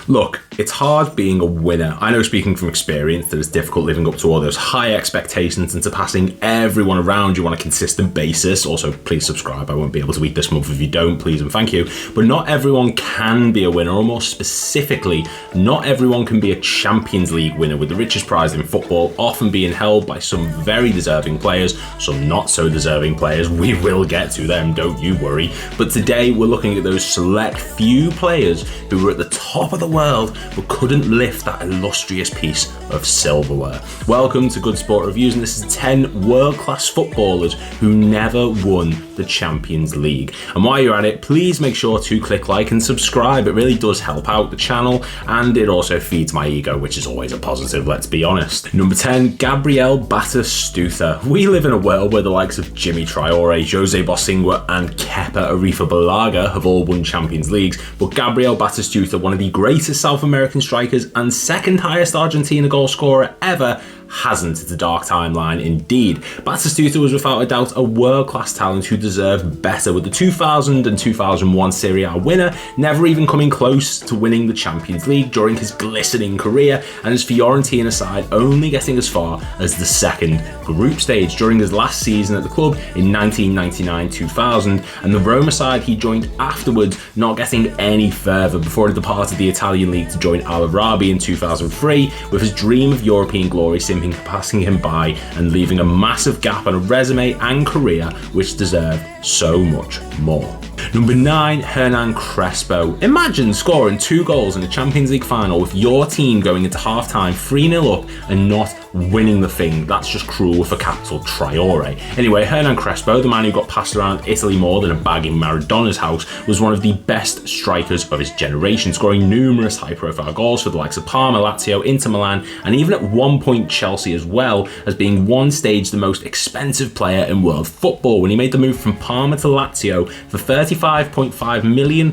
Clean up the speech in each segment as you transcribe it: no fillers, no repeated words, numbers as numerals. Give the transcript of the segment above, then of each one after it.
Look, it's hard being a winner. I know, speaking from experience, that it's difficult living up to all those high expectations and surpassing everyone around you on a consistent basis. Also, please subscribe. I won't be able to eat this month if you don't, please and thank you. But not everyone can be a winner, or more specifically, not everyone can be a Champions League winner, with the richest prize in football often being held by some very deserving players, some not so deserving players. We will get to them, don't you worry. But today we're looking at those select few players who were at the top of the world but couldn't lift that illustrious piece of silverware. Welcome to Good Sport Reviews, and this is 10 world-class footballers who never won the Champions League. And while you're at it, please make sure to click like and subscribe. It really does help out the channel, and it also feeds my ego, which is always a positive, let's be honest. Number 10, Gabriel Batistuta. We live in a world where the likes of Jimmy Traore, Jose Bosingwa and Kepa Arrizabalaga have all won Champions Leagues, but Gabriel Batistuta, one of the greatest South American strikers and second highest Argentina goal scorer ever, hasn't. It's a dark timeline indeed. Batistuta was without a doubt a world-class talent who deserved better, with the 2000 and 2001 Serie A winner never even coming close to winning the Champions League during his glistening career, and his Fiorentina side only getting as far as the second group stage during his last season at the club in 1999-2000, and the Roma side he joined afterwards not getting any further before he departed the Italian league to join Al Arabi in 2003, with his dream of European glory simply passing him by and leaving a massive gap on a resume and career which deserved so much more. Number 9, Hernan Crespo. Imagine scoring 2 goals in a Champions League final with your team going into half-time 3-0 up and not winning the thing. That's just cruel with a capital Traore. Anyway, Hernan Crespo, the man who got passed around Italy more than a bag in Maradona's house, was one of the best strikers of his generation, scoring numerous high-profile goals for the likes of Parma, Lazio, Inter Milan, and even at one point Chelsea as well, as being one stage the most expensive player in world football when he made the move from Parma to Lazio for £35.5 million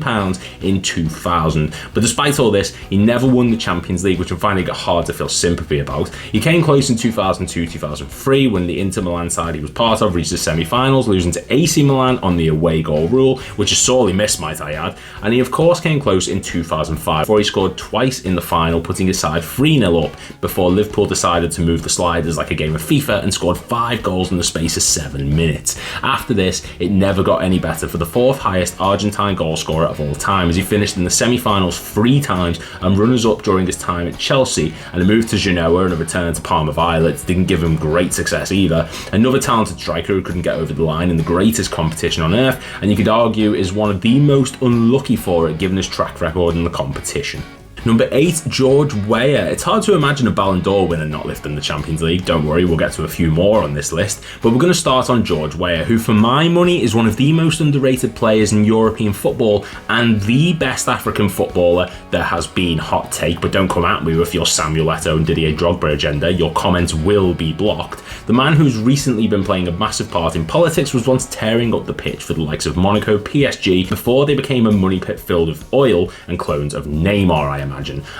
in 2000. But despite all this, he never won the Champions League, which I'm finding it hard to feel sympathy about. He came close in 2002-2003 when the Inter Milan side he was part of reached the semi-finals, losing to AC Milan on the away goal rule, which is sorely missed, might I add. And he of course came close in 2005, where he scored twice in the final, putting his side 3-0 up before Liverpool decided to move the sliders like a game of FIFA and scored 5 goals in the space of 7 minutes. After this, it never got any better for the 4th highest Argentine goal scorer of all time, as he finished in the semi-finals 3 times and runners-up during his time at Chelsea, and a move to Genoa and a return to Parma Violets didn't give him great success either. Another talented striker who couldn't get over the line in the greatest competition on earth, and you could argue is one of the most unlucky for it given his track record in the competition. Number 8, George Weah. It's hard to imagine a Ballon d'Or winner not lifting the Champions League. Don't worry, we'll get to a few more on this list. But we're going to start on George Weah, who for my money is one of the most underrated players in European football and the best African footballer there has been. Hot take, but don't come at me with your Samuel Eto'o and Didier Drogba agenda. Your comments will be blocked. The man who's recently been playing a massive part in politics was once tearing up the pitch for the likes of Monaco, PSG, before they became a money pit filled with oil and clones of Neymar, I imagine.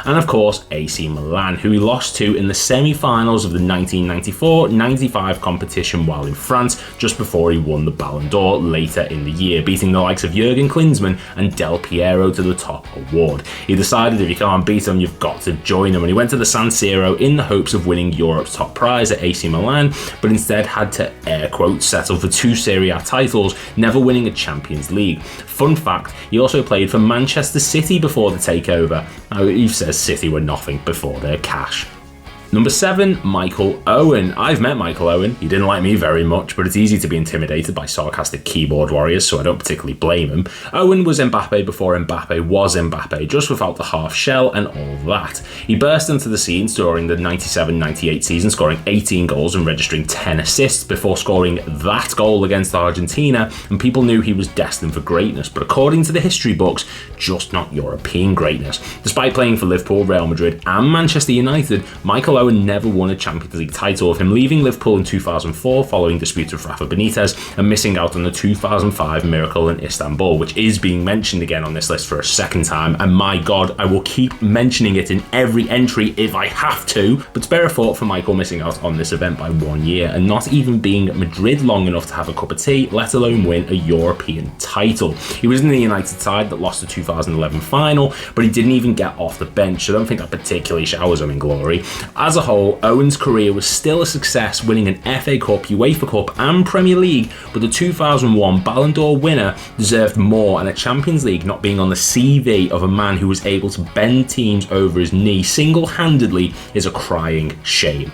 And of course, AC Milan, who he lost to in the semi-finals of the 1994-95 competition while in France, just before he won the Ballon d'Or later in the year, beating the likes of Jurgen Klinsmann and Del Piero to the top award. He decided if you can't beat him, you've got to join him, and he went to the San Siro in the hopes of winning Europe's top prize at AC Milan, but instead had to, air quotes, settle for 2 Serie A titles, never winning a Champions League. Fun fact, he also played for Manchester City before the takeover. Now, he says City were nothing before their cash. Number 7, Michael Owen. I've met Michael Owen. He didn't like me very much, but it's easy to be intimidated by sarcastic keyboard warriors, so I don't particularly blame him. Owen was Mbappe before Mbappe was Mbappe, just without the half shell and all that. He burst into the scenes during the 97-98 season, scoring 18 goals and registering 10 assists before scoring that goal against Argentina, and people knew he was destined for greatness, but according to the history books, just not European greatness. Despite playing for Liverpool, Real Madrid and Manchester United, Michael Owen never won a Champions League title, with him leaving Liverpool in 2004 following disputes with Rafa Benitez and missing out on the 2005 miracle in Istanbul, which is being mentioned again on this list for a second time, and my god, I will keep mentioning it in every entry if I have to. But spare a thought for Michael missing out on this event by 1 year and not even being at Madrid long enough to have a cup of tea, let alone win a European title. He was in the United side that lost the 2011 final, but he didn't even get off the bench, so I don't think that particularly showers him in glory. As a whole, Owen's career was still a success, winning an FA Cup, UEFA Cup and Premier League, but the 2001 Ballon d'Or winner deserved more, and a Champions League not being on the CV of a man who was able to bend teams over his knee single-handedly is a crying shame.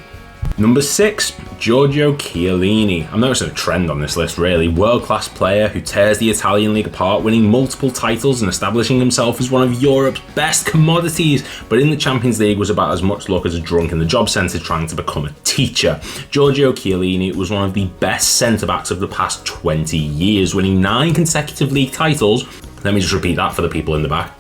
Number 6, Giorgio Chiellini. I'm noticing a trend on this list really. World-class player who tears the Italian league apart, winning multiple titles and establishing himself as one of Europe's best commodities, but in the Champions League was about as much luck as a drunk in the job centre trying to become a teacher. Giorgio Chiellini was one of the best centre-backs of the past 20 years, winning 9 consecutive league titles. Let me just repeat that for the people in the back.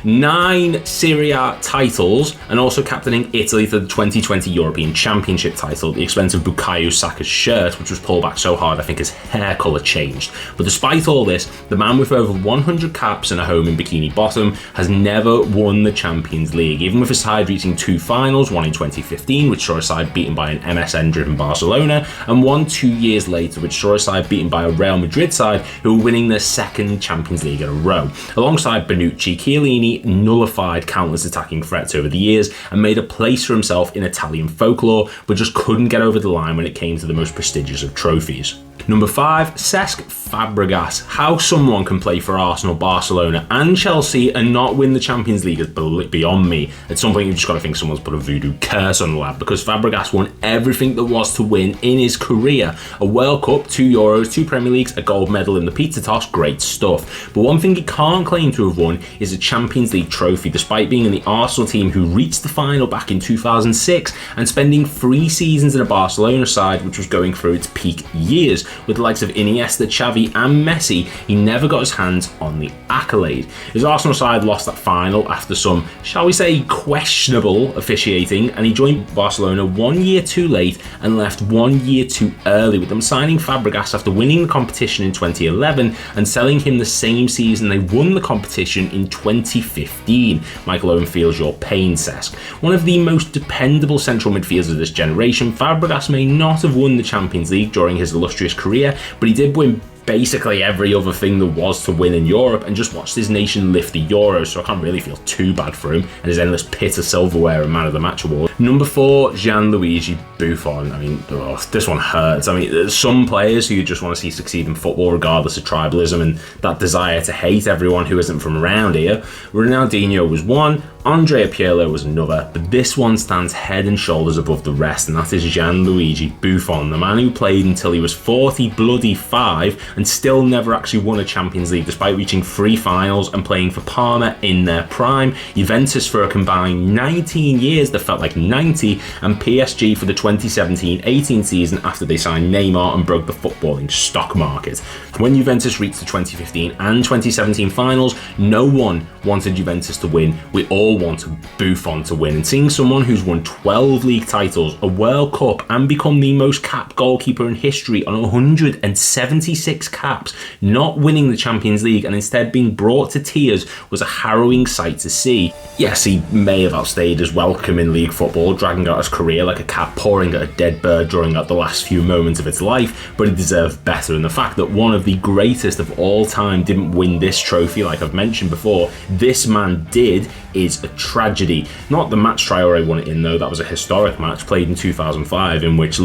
9 Serie A titles, and also captaining Italy for the 2020 European Championship title at the expense of Bukayo Saka's shirt, which was pulled back so hard I think his hair colour changed. But despite all this, the man with over 100 caps and a home in Bikini Bottom has never won the Champions League, even with his side reaching 2 finals, one in 2015, which saw a side beaten by an MSN-driven Barcelona, and one 2 years later, which saw a side beaten by a Real Madrid side who were winning their 2nd Champions League in a row. Alongside Bonucci, Chiellini nullified countless attacking threats over the years and made a place for himself in Italian folklore, but just couldn't get over the line when it came to the most prestigious of trophies. Number 5, Cesc Fabregas. How someone can play for Arsenal, Barcelona and Chelsea and not win the Champions League is beyond me. At some point you've just got to think someone's put a voodoo curse on the lad, because Fabregas won everything there was to win in his career. A World Cup, 2 Euros, 2 Premier Leagues, a gold medal in the pizza toss, great stuff. But one thing he can't claim to have won is a Champions League trophy, despite being in the Arsenal team who reached the final back in 2006 and spending 3 seasons in a Barcelona side which was going through its peak years. With the likes of Iniesta, Xavi and Messi, he never got his hands on the accolade. His Arsenal side lost that final after some, shall we say, questionable officiating, and he joined Barcelona 1 year too late and left 1 year too early, with them signing Fabregas after winning the competition in 2011 and selling him the same season they won the competition in 2015. Michael Owen feels your pain, Cesc. One of the most dependable central midfielders of this generation, Fabregas may not have won the Champions League during his illustrious career, but he did win basically every other thing there was to win in Europe and just watched his nation lift the Euros, so I can't really feel too bad for him and his endless pit of silverware and Man of the Match award. Number 4, Gianluigi Buffon. I mean, this one hurts. I mean, there's some players who you just want to see succeed in football regardless of tribalism and that desire to hate everyone who isn't from around here. Ronaldinho was one, Andrea Pirlo was another, but this one stands head and shoulders above the rest, and that is Gianluigi Buffon, the man who played until he was 45 and still never actually won a Champions League despite reaching 3 finals and playing for Parma in their prime, Juventus for a combined 19 years that felt like 90, and PSG for the 2017-18 season after they signed Neymar and broke the footballing stock market. When Juventus reached the 2015 and 2017 finals, no one wanted Juventus to win. We all wanted Buffon to win, and seeing someone who's won 12 league titles, a World Cup and become the most capped goalkeeper in history on 176 caps, not winning the Champions League and instead being brought to tears was a harrowing sight to see. Yes, he may have outstayed his welcome in league football, dragging out his career like a cat pouring at a dead bird during out the last few moments of its life, but he deserved better, and the fact that one of the greatest of all time didn't win this trophy, like I've mentioned before, this man did, is a tragedy. Not the match Traore won it in though, that was a historic match played in 2005 in which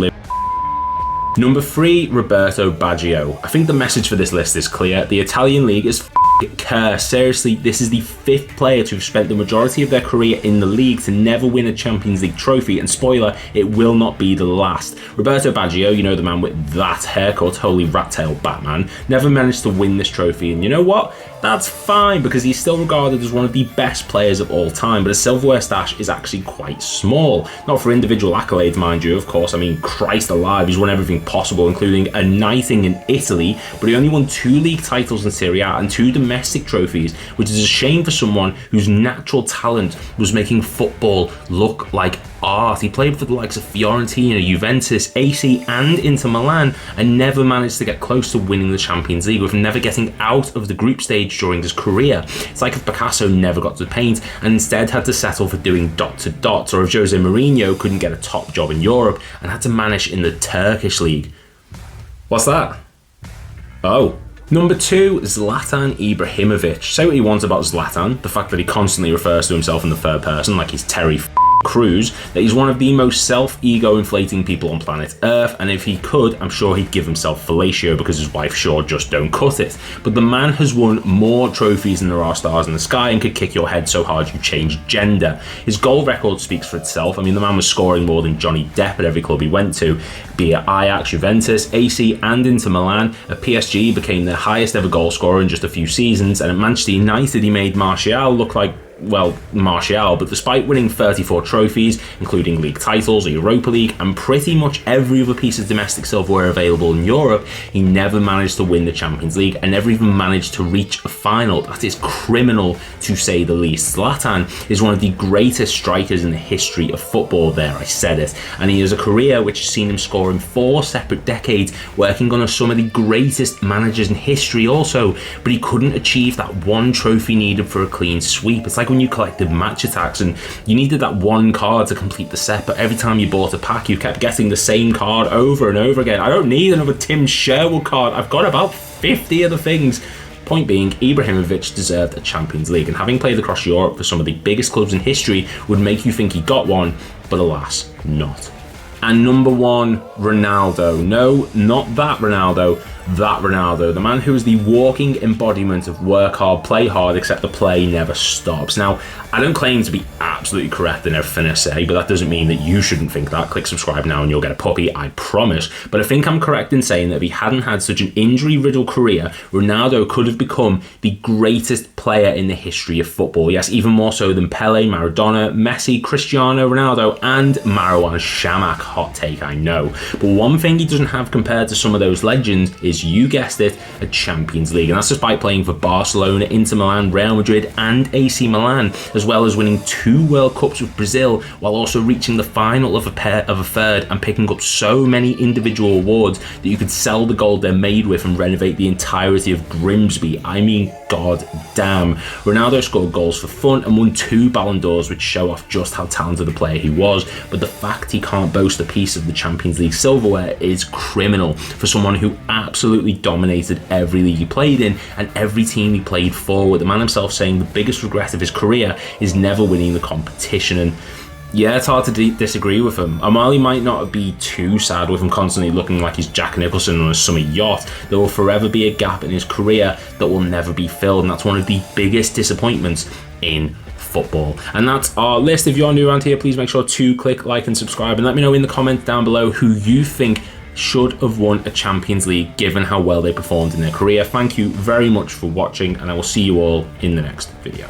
Number 3, Roberto Baggio. I think the message for this list is clear. The Italian league is cursed. Seriously, this is the 5th player to have spent the majority of their career in the league to never win a Champions League trophy, and spoiler, it will not be the last. Roberto Baggio, you know, the man with that haircut, holy rat-tail Batman, never managed to win this trophy, and you know what? That's fine, because he's still regarded as one of the best players of all time, but his silverware stash is actually quite small. Not for individual accolades, mind you, of course. I mean, Christ alive, he's won everything possible, including a knighting in Italy, but he only won 2 league titles in Serie A and 2 domestic trophies, which is a shame for someone whose natural talent was making football look like art. He played for the likes of Fiorentina, Juventus, AC and Inter Milan, and never managed to get close to winning the Champions League, with never getting out of the group stage during his career. It's like if Picasso never got to paint and instead had to settle for doing dot-to-dots, or if Jose Mourinho couldn't get a top job in Europe and had to manage in the Turkish league. What's that? Oh. Number 2, Zlatan Ibrahimovic. Say what you want about Zlatan, the fact that he constantly refers to himself in the third person like he's Terry Crews, that he's one of the most self-ego inflating people on planet Earth, and if he could, I'm sure he'd give himself fellatio because his wife sure just don't cut it. But the man has won more trophies than there are stars in the sky and could kick your head so hard you change gender. His goal record speaks for itself. I mean, the man was scoring more than Johnny Depp at every club he went to, be it Ajax, Juventus, AC and Inter Milan. At PSG, became their highest ever goal scorer in just a few seasons, and at Manchester United he made Martial look like, well, Martial, but despite winning 34 trophies, including league titles, a Europa League, and pretty much every other piece of domestic silverware available in Europe, he never managed to win the Champions League and never even managed to reach a final. That is criminal, to say the least. Zlatan is one of the greatest strikers in the history of football. There, I said it. And he has a career which has seen him score in 4 separate decades, working on some of the greatest managers in history also, but he couldn't achieve that one trophy needed for a clean sweep. It's like when you collected match attacks and you needed that one card to complete the set, but every time you bought a pack you kept getting the same card over and over again. I don't need another Tim Sherwood card, I've got about 50 of the things. Point being, Ibrahimovic deserved a Champions League, and having played across Europe for some of the biggest clubs in history would make you think he got one, but alas, not. And number 1, Ronaldo. No, not that Ronaldo. That Ronaldo, the man who is the walking embodiment of work hard, play hard, except the play never stops. Now, I don't claim to be absolutely correct in everything I say, but that doesn't mean that you shouldn't think that. Click subscribe now and you'll get a puppy, I promise. But I think I'm correct in saying that if he hadn't had such an injury-riddled career, Ronaldo could have become the greatest player in the history of football. Yes, even more so than Pele, Maradona, Messi, Cristiano Ronaldo, and Marouane Chamakh. Hot take, I know. But one thing he doesn't have compared to some of those legends is, you guessed it, a Champions League. And that's despite playing for Barcelona, Inter Milan, Real Madrid and AC Milan, as well as winning 2 World Cups with Brazil, while also reaching the final of a third and picking up so many individual awards that you could sell the gold they're made with and renovate the entirety of Grimsby. I mean, god damn. Ronaldo scored goals for fun and won 2 Ballon d'Ors, which show off just how talented a player he was, but the fact he can't boast a piece of the Champions League silverware is criminal for someone who absolutely dominated every league he played in and every team he played for, with the man himself saying the biggest regret of his career is never winning the competition. And yeah, it's hard to disagree with him. And while he might not be too sad with him constantly looking like he's Jack Nicholson on a summer yacht, there will forever be a gap in his career that will never be filled, and that's one of the biggest disappointments in football. And that's our list. If you're new around here, please make sure to click like and subscribe, and let me know in the comments down below who you think should have won a Champions League given how well they performed in their career. Thank you very much for watching, and I will see you all in the next video.